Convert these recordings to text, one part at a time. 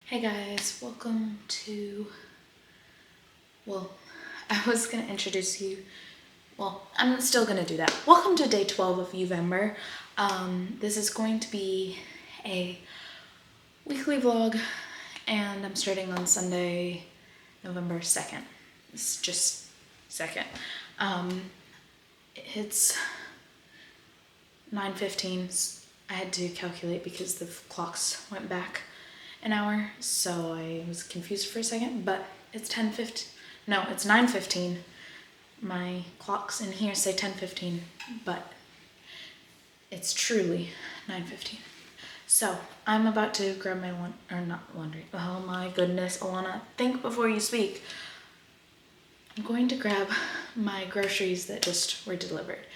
Hey guys, welcome to, well, I was going to introduce you, well, I'm still going to do that. Welcome to day 12 of YOUVEMBER. This is going to be a weekly vlog, and I'm starting on Sunday, November 2nd. It's just 2nd. It's 9:15. I had to calculate because the clocks went back an hour, so I was confused for a second, but it's 10:15. No, it's 9:15. My clocks in here say 10:15, but it's truly 9:15. So I'm about to grab my laundry. Oh my goodness, Alana, think before you speak. I'm going to grab my groceries that just were delivered,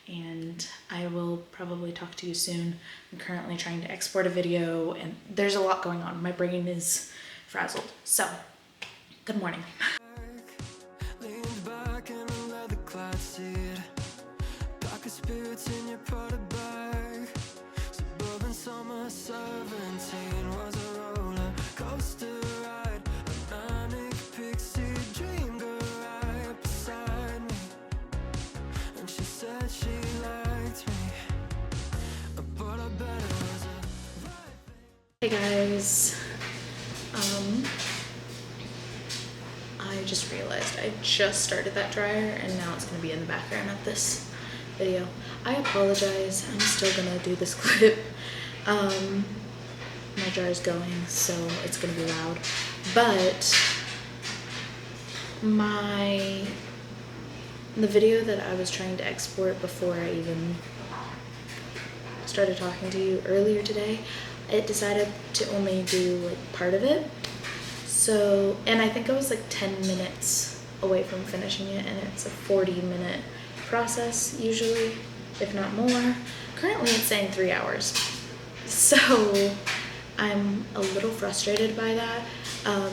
and I will probably talk to you soon. I'm currently trying to export a video, and there's a lot going on. My brain is frazzled. So, good morning. Hey guys, I just realized I just started that dryer and now it's going to be in the background of this video. I apologize, I'm still going to do this clip. My dryer's going, so it's going to be loud, but the video that I was trying to export before I even started talking to you earlier today, it decided to only do like part of it. So, and I think I was like 10 minutes away from finishing it, and it's a 40-minute process usually, if not more. Currently it's saying 3 hours. So I'm a little frustrated by that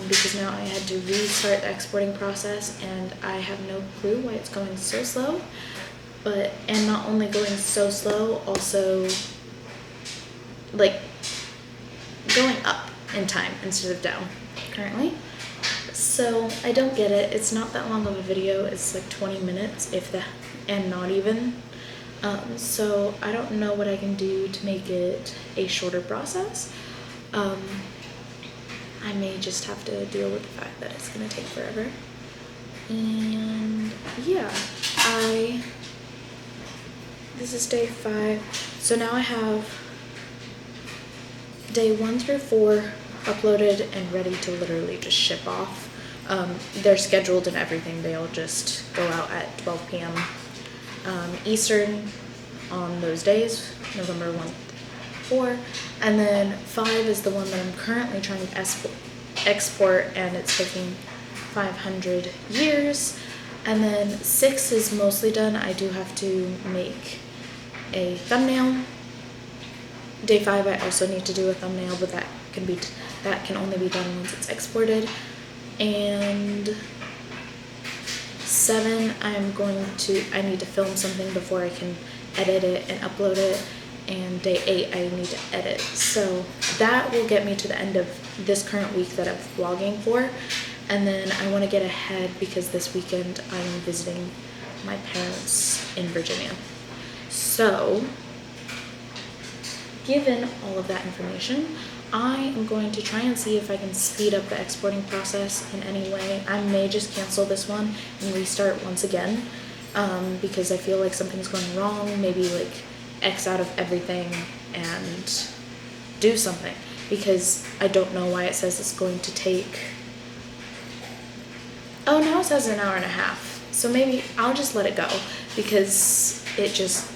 because now I had to restart the exporting process, and I have no clue why it's going so slow. And not only going so slow, also like going up in time instead of down currently. So I don't get it. It's not that long of a video. It's like 20 minutes, if that, and not even. So I don't know what I can do to make it a shorter process. I may just have to deal with the fact that it's gonna take forever. And yeah, this is day 5. So now I have day 1 through 4 uploaded and ready to literally just ship off. They're scheduled and everything. They all just go out at 12 p.m. Eastern on those days, November 1 4. And then 5 is the one that I'm currently trying to export, and it's taking 500 years. And then 6 is mostly done. I do have to make a thumbnail. Day 5, I also need to do a thumbnail, but that can only be done once it's exported. And 7, I need to film something before I can edit it and upload it. And day 8, I need to edit. So that will get me to the end of this current week that I'm vlogging for. And then I want to get ahead because this weekend I'm visiting my parents in Virginia. So, given all of that information, I am going to try and see if I can speed up the exporting process in any way. I may just cancel this one and restart once again because I feel like something's going wrong. Maybe like X out of everything and do something, because I don't know why it says it's going to take, oh, now it says an hour and a half. So maybe I'll just let it go because it just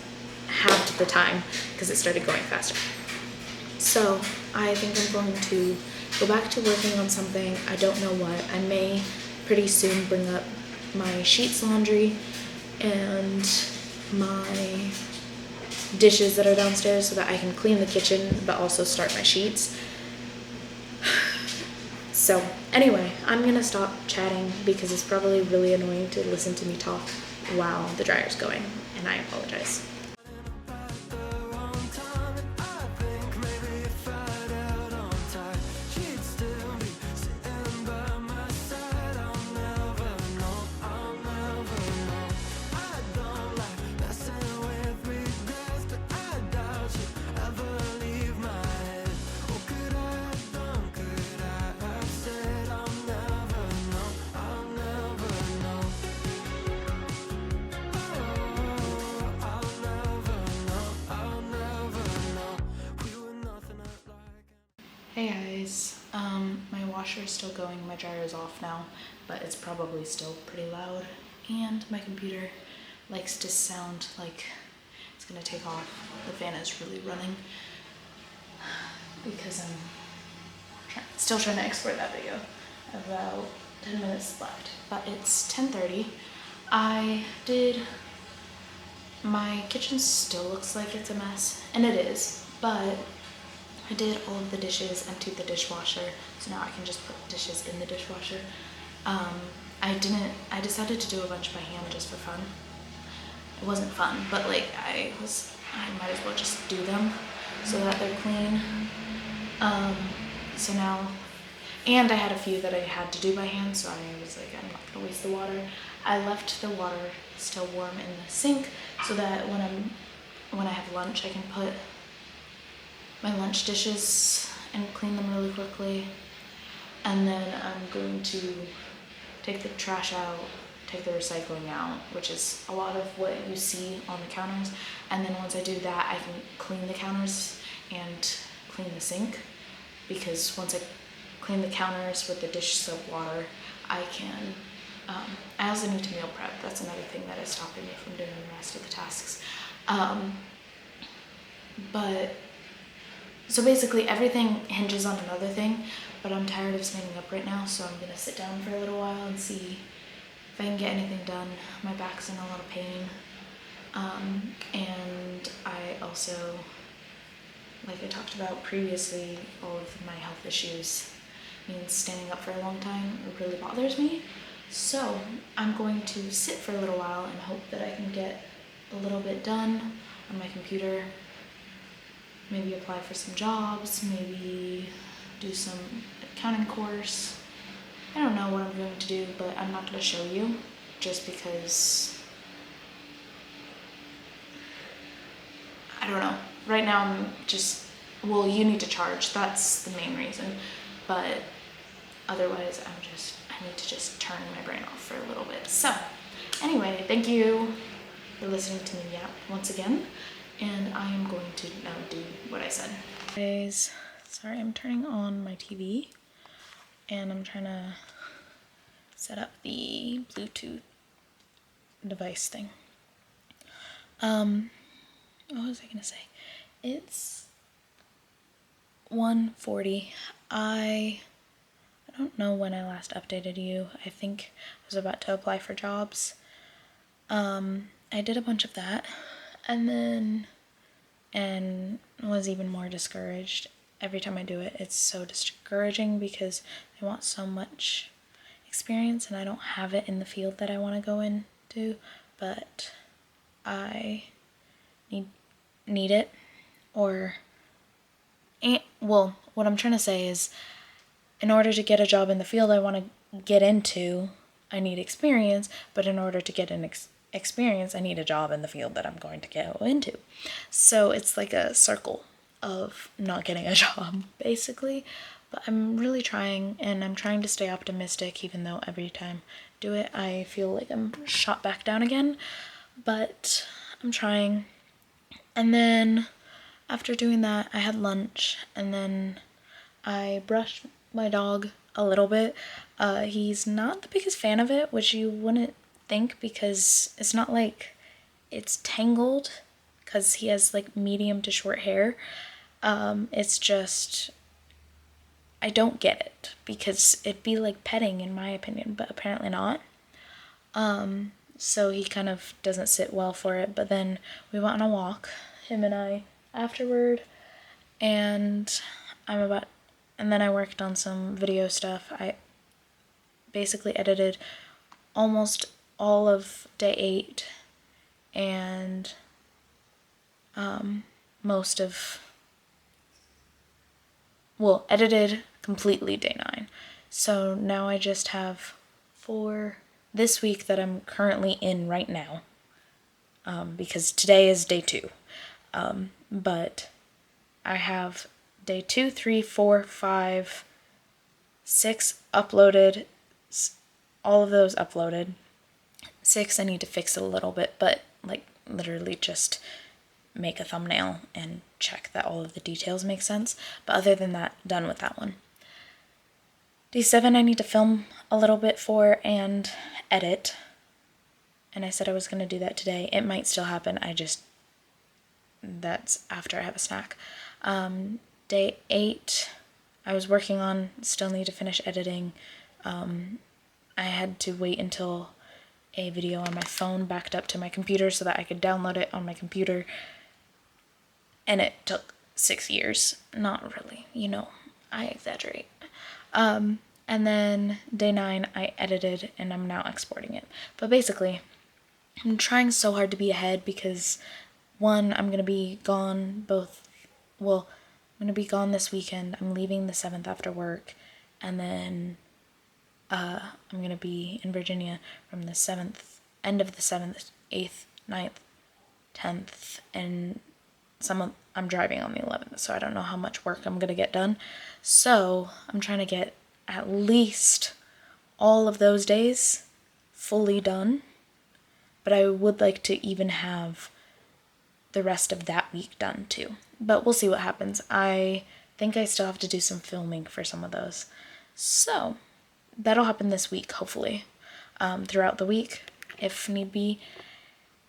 halved the time because it started going faster. So I think I'm going to go back to working on something. I don't know what. I may pretty soon bring up my sheets laundry and my dishes that are downstairs so that I can clean the kitchen but also start my sheets. So anyway, I'm gonna stop chatting because it's probably really annoying to listen to me talk while the dryer's going, and I apologize. Hey guys, my washer is still going, my dryer is off now, but it's probably still pretty loud, and my computer likes to sound like it's gonna take off. The fan is really running because I'm still trying to export that video. About 10 minutes left, but it's 10:30. My kitchen still looks like it's a mess, and it is, but I did all of the dishes, emptied the dishwasher, so now I can just put dishes in the dishwasher. I decided to do a bunch by hand just for fun. It wasn't fun, but like I might as well just do them so that they're clean. So now, and I had a few that I had to do by hand, so I was like, I'm not gonna waste the water. I left the water still warm in the sink so that when I have lunch, I can put my lunch dishes and clean them really quickly. And then I'm going to take the trash out, take the recycling out, which is a lot of what you see on the counters. And then once I do that, I can clean the counters and clean the sink, because once I clean the counters with the dish soap water, I can, I also need to meal prep. That's another thing that is stopping me from doing the rest of the tasks. So basically everything hinges on another thing, but I'm tired of standing up right now, so I'm gonna sit down for a little while and see if I can get anything done. My back's in a lot of pain. And I also, like I talked about previously, all of my health issues means standing up for a long time really bothers me. So I'm going to sit for a little while and hope that I can get a little bit done on my computer. Maybe apply for some jobs, maybe do some accounting course. I don't know what I'm going to do, but I'm not going to show you just because, I don't know. Right now I'm just, well, you need to charge. That's the main reason. But otherwise I need to just turn my brain off for a little bit. So anyway, thank you for listening to me yap once again. And I am going to now do what I said. Guys, sorry, I'm turning on my TV and I'm trying to set up the Bluetooth device thing. What was I gonna say? It's 1:40. I don't know when I last updated you. I think I was about to apply for jobs. I did a bunch of that. And was even more discouraged. Every time I do it, it's so discouraging because I want so much experience and I don't have it in the field that I want to go into, but I need it. Well, what I'm trying to say is, in order to get a job in the field I want to get into, I need experience, but in order to get an experience, I need a job in the field that I'm going to go into. So it's like a circle of not getting a job, basically. But I'm really trying, and I'm trying to stay optimistic, even though every time I do it, I feel like I'm shot back down again. But I'm trying. And then after doing that, I had lunch, and then I brushed my dog a little bit. He's not the biggest fan of it, which you wouldn't think, because it's not like it's tangled, because he has like medium to short hair. It's just, I don't get it, because it'd be like petting in my opinion, but apparently not. So he kind of doesn't sit well for it. But then we went on a walk, him and I, afterward, and then I worked on some video stuff. I basically edited almost all of day 8 and edited completely day 9. So now I just have 4 this week that I'm currently in right now, because today is day 2. But I have day 2, 3, 4, 5, 6 uploaded, all of those uploaded. 6 I need to fix it a little bit, but like literally just make a thumbnail and check that all of the details make sense. But other than that, done with that one. Day 7 I need to film a little bit for and edit. And I said I was going to do that today. It might still happen. That's after I have a snack. Day 8 I was working on, still need to finish editing. I had to wait until a video on my phone backed up to my computer so that I could download it on my computer. And it took 6 years. Not really, I exaggerate. And then day 9 I edited and I'm now exporting it. But basically, I'm trying so hard to be ahead because, one, I'm going to be gone I'm going to be gone this weekend. I'm leaving the 7th after work, and then I'm going to be in Virginia from the 7th, end of the 7th, 8th, 9th, 10th, and I'm driving on the 11th, so I don't know how much work I'm going to get done. So I'm trying to get at least all of those days fully done, but I would like to even have the rest of that week done too. But we'll see what happens. I think I still have to do some filming for some of those. So that'll happen this week, hopefully, throughout the week, if need be.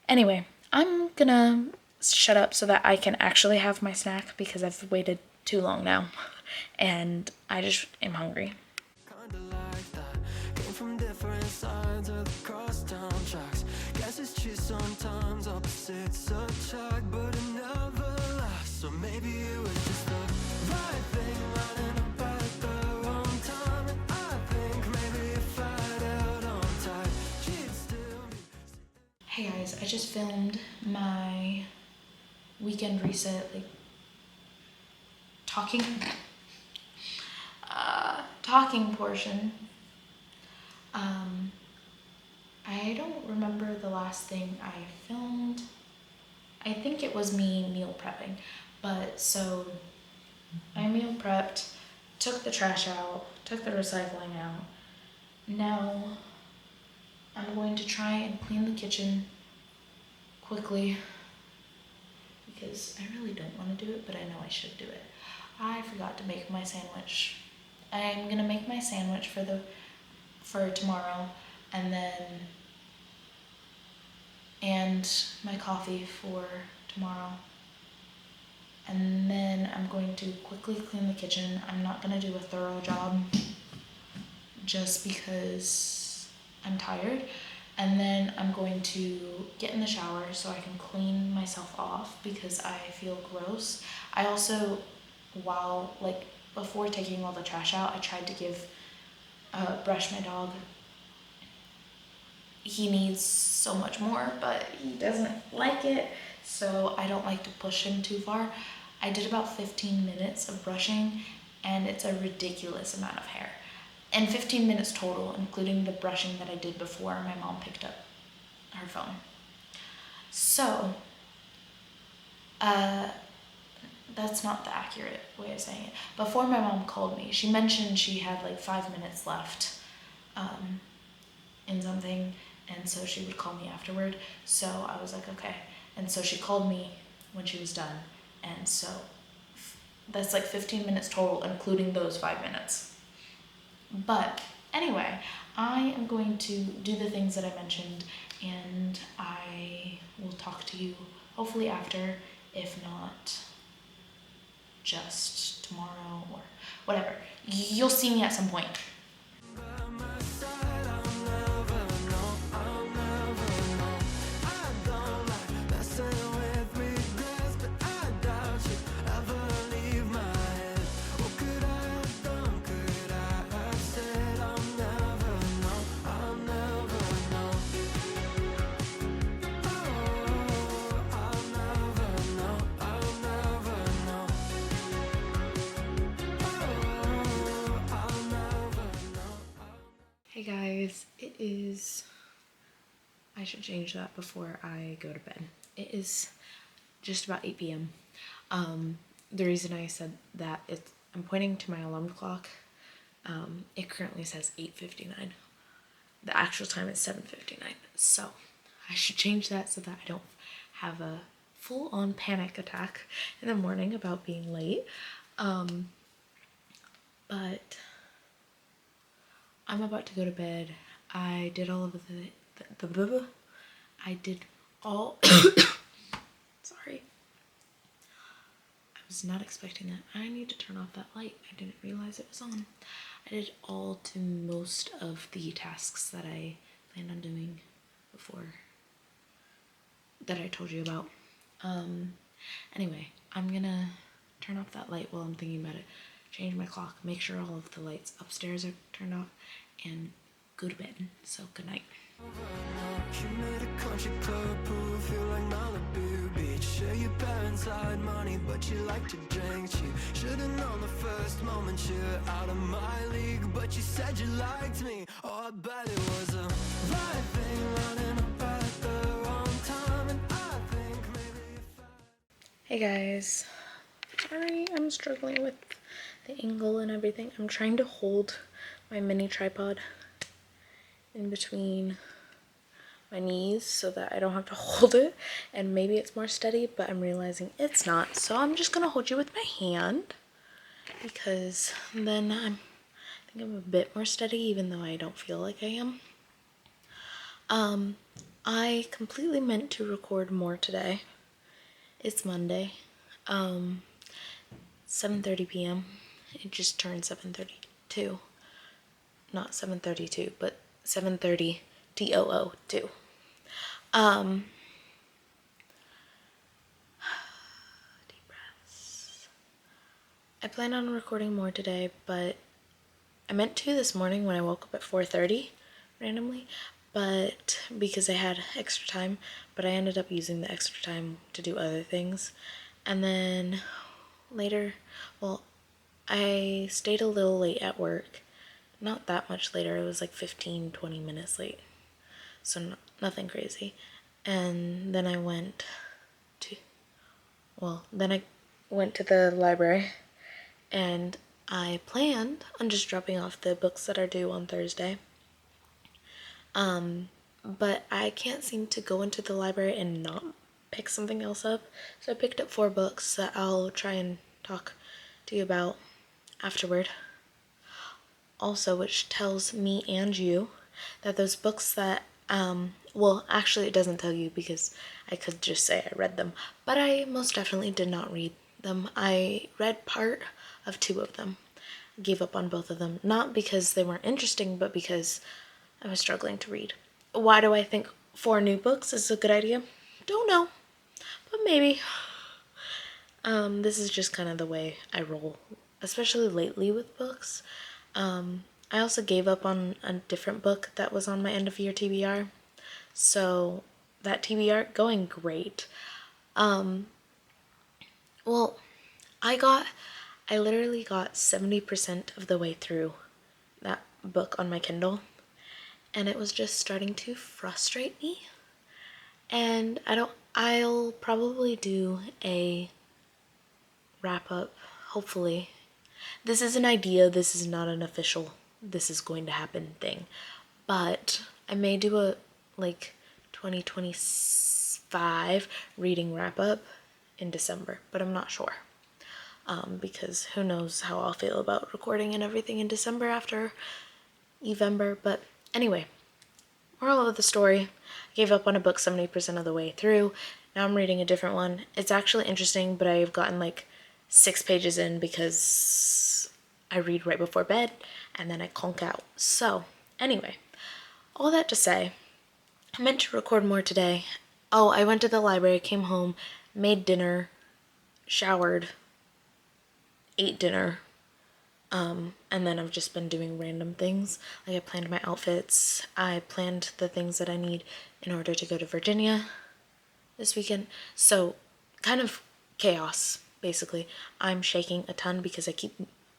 Anyway, I'm gonna shut up so that I can actually have my snack because I've waited too long now and I just am hungry. From different sides of the crosstown tracks. Guess it's true sometimes opposites attract, but it never lasts. So maybe it was just the right thing lining up at the wrong time. And I think maybe if I'd held on tight, she'd still be. Hey guys, I just filmed my weekend reset, talking portion. I don't remember the last thing I filmed. I think it was me meal prepping, but so I meal prepped, took the trash out, took the recycling out. Now I'm going to try and clean the kitchen quickly because I really don't want to do it, but I know I should do it. I forgot to make my sandwich. I'm gonna make my sandwich for tomorrow, and my coffee for tomorrow. And then I'm going to quickly clean the kitchen. I'm not gonna do a thorough job just because I'm tired. And then I'm going to get in the shower so I can clean myself off because I feel gross. I also, before taking all the trash out, I tried to brush my dog. He needs so much more, but he doesn't like it, so I don't like to push him too far. I did about 15 minutes of brushing, and it's a ridiculous amount of hair. And 15 minutes total, including the brushing that I did before my mom picked up her phone. So, that's not the accurate way of saying it. Before my mom called me, she mentioned she had 5 minutes left in something, and so she would call me afterward. So I was like, okay. And so she called me when she was done, and so that's 15 minutes total, including those 5 minutes. But anyway, I am going to do the things that I mentioned, and I will talk to you hopefully after, if not just tomorrow or whatever. You'll see me at some point. Hey guys, I should change that before I go to bed. It is just about 8 p.m. The reason I said that, I'm pointing to my alarm clock. It currently says 8:59. The actual time is 7:59. So I should change that so that I don't have a full-on panic attack in the morning about being late. But I'm about to go to bed. I did all of I did all sorry. I was not expecting that. I need to turn off that light. I didn't realize it was on. I did all to most of the tasks that I planned on doing before, that I told you about. Anyway, I'm gonna turn off that light while I'm thinking about it, change my clock, make sure all of the lights upstairs are turned off, and go to bed. So good night. You made a country club pool, feel like Malibu Beach. Sure, your parents had money, but you like to drink cheap. Should've known the first moment you're out of my league, but you said you liked me. Oh, I bet it was a right thing, running up at the wrong time, and I think maybe if Hey guys, sorry I'm struggling with the angle and everything. I'm trying to hold my mini tripod in between my knees so that I don't have to hold it, and maybe it's more steady, but I'm realizing it's not. So I'm just gonna hold you with my hand, because then I think I'm a bit more steady, even though I don't feel like I am. I completely meant to record more today. It's Monday, 7:30 p.m. It just turned 7:32. Not 7:32, but 7:30 TOO2. Deep breaths. I plan on recording more today, but I meant to this morning when I woke up at 4:30 randomly, but because I had extra time, but I ended up using the extra time to do other things. And then later, well, I stayed a little late at work. Not that much later, it was like 15-20 minutes late, so nothing crazy. And then I went to the library, and I planned on just dropping off the books that are due on Thursday. But I can't seem to go into the library and not pick something else up, so I picked up 4 books that I'll try and talk to you about afterward. Also, which tells me and you that those books that, well, actually it doesn't tell you, because I could just say I read them, but I most definitely did not read them. I read part of 2 of them. I gave up on both of them, not because they weren't interesting, but because I was struggling to read. Why do I think 4 new books is a good idea? Don't know, but maybe. This is just kind of the way I roll, especially lately with books. I also gave up on a different book that was on my end of year TBR, so that TBR going great. Well, I literally got 70% of the way through that book on my Kindle, and it was just starting to frustrate me. And I'll probably do a wrap up, hopefully. This is an idea, this is not an official, this is going to happen thing. But I may do a, 2025 reading wrap up in December, but I'm not sure. Because who knows how I'll feel about recording and everything in December after YOUVEMBER. But anyway, moral of the story, I gave up on a book 70% of the way through. Now I'm reading a different one. It's actually interesting, but I've gotten 6 pages in because I read right before bed and then I conk out. So anyway, all that to say, I meant to record more today. Oh, I went to the library, came home, made dinner, showered, ate dinner, and then I've just been doing random things. I planned my outfits, I planned the things that I need in order to go to Virginia this weekend. So kind of chaos, basically. I'm shaking a ton because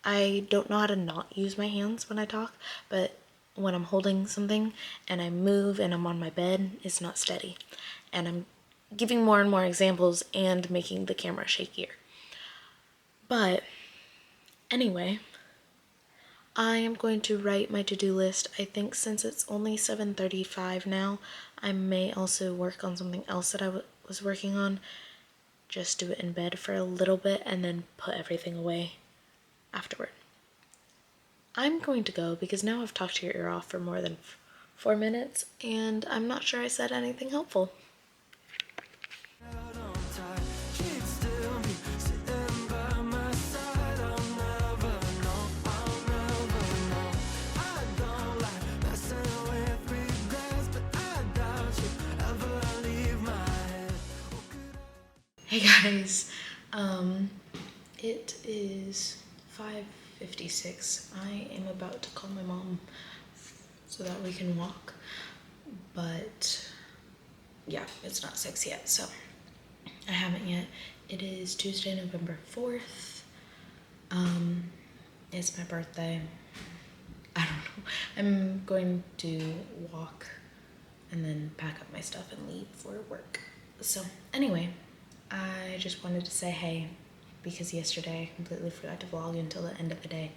I don't know how to not use my hands when I talk, but when I'm holding something and I move and I'm on my bed, it's not steady. And I'm giving more and more examples and making the camera shakier. But anyway, I am going to write my to-do list. I think since it's only 7:35 now, I may also work on something else that I was working on just do it in bed for a little bit and then put everything away afterward. I'm going to go because now I've talked your ear off for more than 4 minutes and I'm not sure I said anything helpful. Hey guys, it is 5:56. I am about to call my mom so that we can walk, but yeah, it's not 6 yet, so I haven't yet. It is Tuesday, November 4th. It's my birthday. I don't know. I'm going to walk and then pack up my stuff and leave for work. So anyway, I just wanted to say hey, because yesterday I completely forgot to vlog until the end of the day,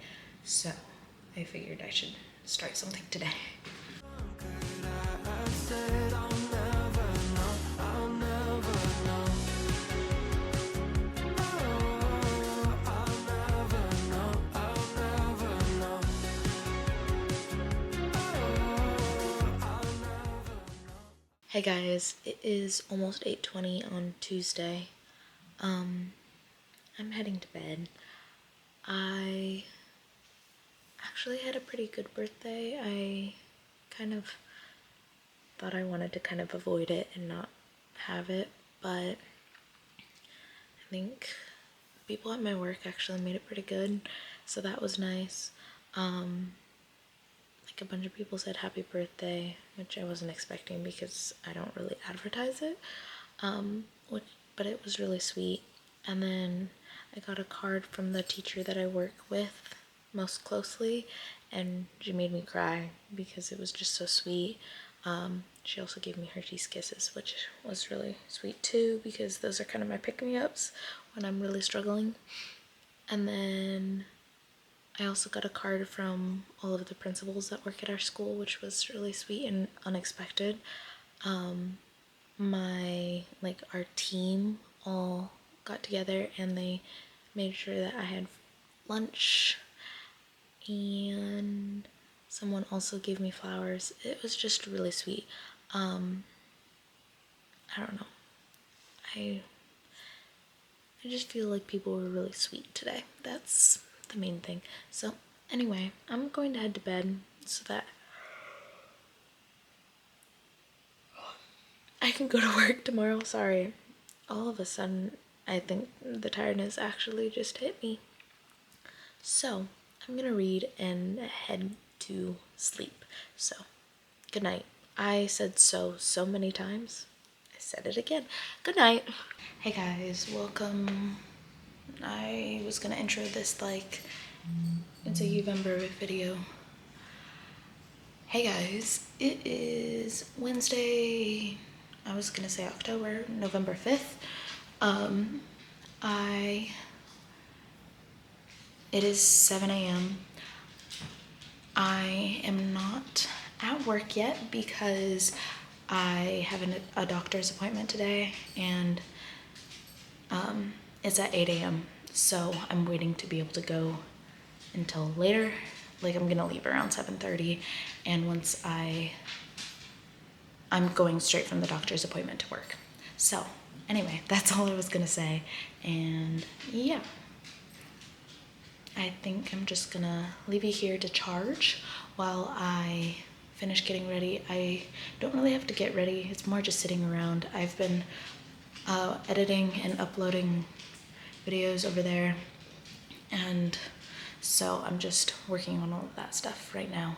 so I figured I should start something today. Hey guys, it is almost 8:20 on Tuesday. I'm heading to bed. I actually had a pretty good birthday. I kind of thought I wanted to kind of avoid it and not have it, but I think people at my work actually made it pretty good, so that was nice. Like a bunch of people said happy birthday, which I wasn't expecting because I don't really advertise it, but it was really sweet. And then I got a card from the teacher that I work with most closely, and she made me cry because it was just so sweet. She also gave me Hershey's Kisses, which was really sweet too, because those are kind of my pick-me-ups when I'm really struggling. And then I also got a card from all of the principals that work at our school, which was really sweet and unexpected. Our team all got together and they made sure that I had lunch, and someone also gave me flowers. It was just really sweet. I don't know. I just feel like people were really sweet today. That's the main thing. So anyway, I'm going to head to bed so that I can go to work tomorrow. Sorry. All of a sudden, I think the tiredness actually just hit me. So I'm gonna read and head to sleep. So good night. I said so many times. I said it again. Good night. Hey guys, welcome. I was gonna intro this like it's a YOUVEMBER video. Hey guys, it is Wednesday. I was gonna say November 5th. It is 7 a.m. I am not at work yet because I have a doctor's appointment today, and it's at 8 a.m. So I'm waiting to be able to go until later. Like, I'm gonna leave around 7:30, and once I'm going straight from the doctor's appointment to work. So anyway, that's all I was gonna say, and yeah. I think I'm just gonna leave you here to charge while I finish getting ready. I don't really have to get ready, it's more just sitting around. I've been editing and uploading videos over there, and so I'm just working on all of that stuff right now.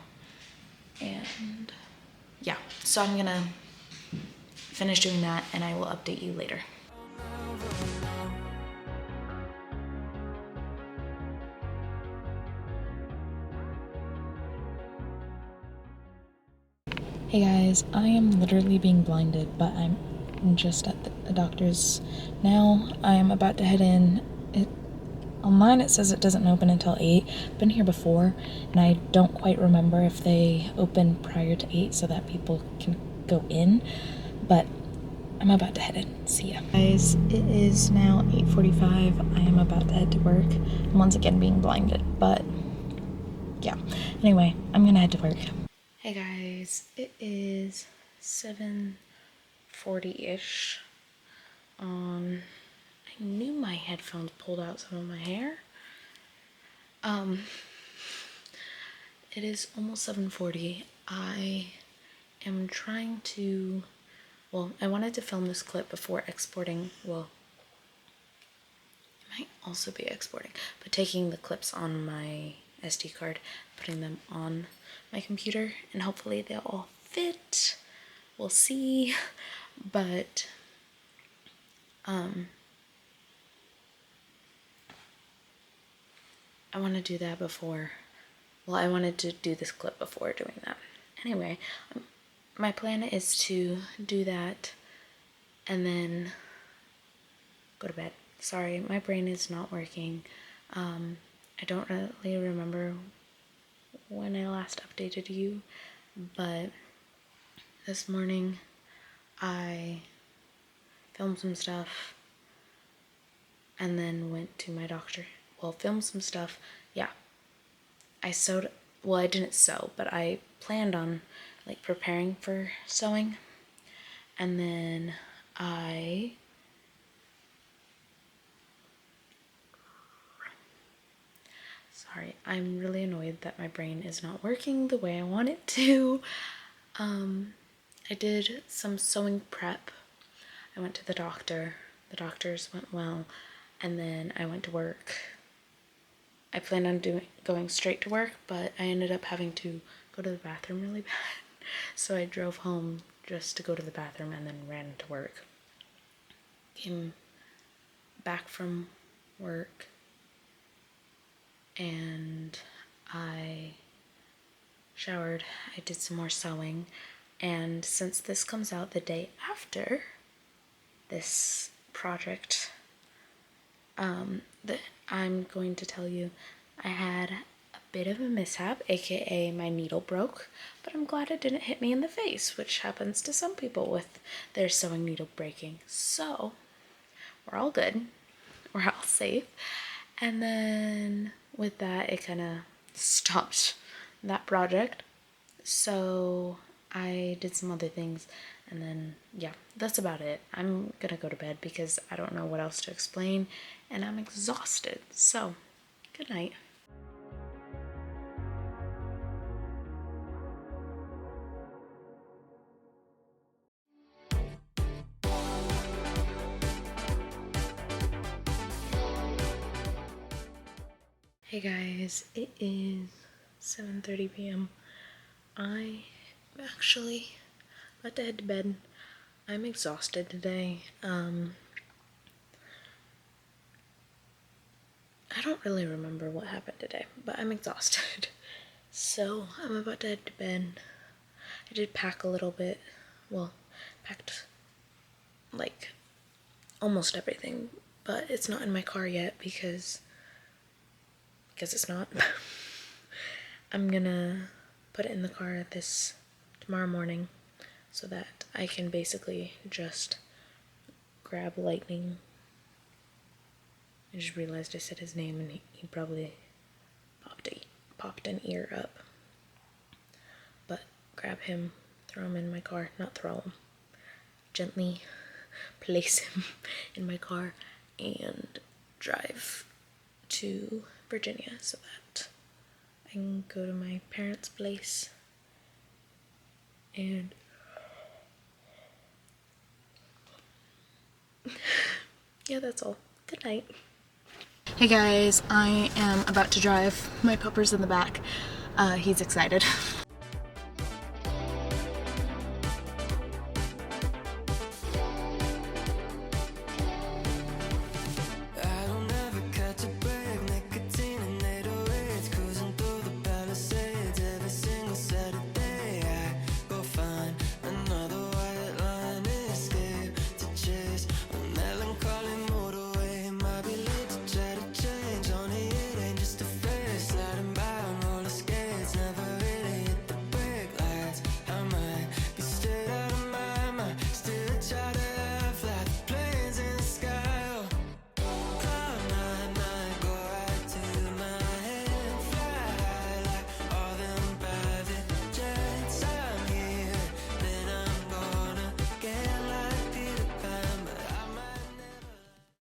And yeah, so I'm gonna finish doing that and I will update you later. Hey guys, I am literally being blinded, but I'm just at the doctor's now. I am about to head in. Online it says it doesn't open until 8. I've been here before, and I don't quite remember if they open prior to 8 so that people can go in, but I'm about to head in. See ya. Guys, it is now 8:45. I am about to head to work. I'm once again being blinded, but yeah. Anyway, I'm gonna head to work. Hey guys, it is 7:40-ish. I knew my headphones pulled out some of my hair. It is almost 7:40. I am trying to, well, I wanted to film this clip before exporting, well, I might also be exporting, but taking the clips on my SD card, putting them on my computer, and hopefully they'll all fit. We'll see, but I want to do that before, well, I wanted to do this clip before doing that. Anyway, my plan is to do that and then go to bed. Sorry, my brain is not working. I don't really remember when I last updated you, but this morning I filmed some stuff and then went to my doctor. Well, filmed some stuff, yeah. I sewed, well, I didn't sew, but I planned on like preparing for sewing, and then sorry, I'm really annoyed that my brain is not working the way I want it to. I did some sewing prep. I went to the doctor. The doctors went well, and then I went to work. I planned on going straight to work, but I ended up having to go to the bathroom really bad. So I drove home just to go to the bathroom and then ran to work. Came back from work and I showered. I did some more sewing, and since this comes out the day after this project, I'm going to tell you I had a bit of a mishap, aka my needle broke, but I'm glad it didn't hit me in the face, which happens to some people with their sewing needle breaking. So we're all good, we're all safe. And then with that, it kind of stopped that project. So I did some other things, and then yeah, that's about it. I'm gonna go to bed because I don't know what else to explain, and I'm exhausted. So good night. Hey guys, it is 7:30 p.m. I'm actually about to head to bed. I'm exhausted today. I don't really remember what happened today, but I'm exhausted. So I'm about to head to bed. I did pack a little bit. Well, packed like almost everything, but it's not in my car yet because it's not. I'm gonna put it in the car tomorrow morning so that I can basically just grab Lightning. I just realized I said his name and he probably popped an ear up. But grab him, throw him in my car, not throw him, gently place him in my car and drive to Virginia so that I can go to my parents' place. And yeah, that's all. Good night. Hey guys, I am about to drive. My pupper's in the back. He's excited.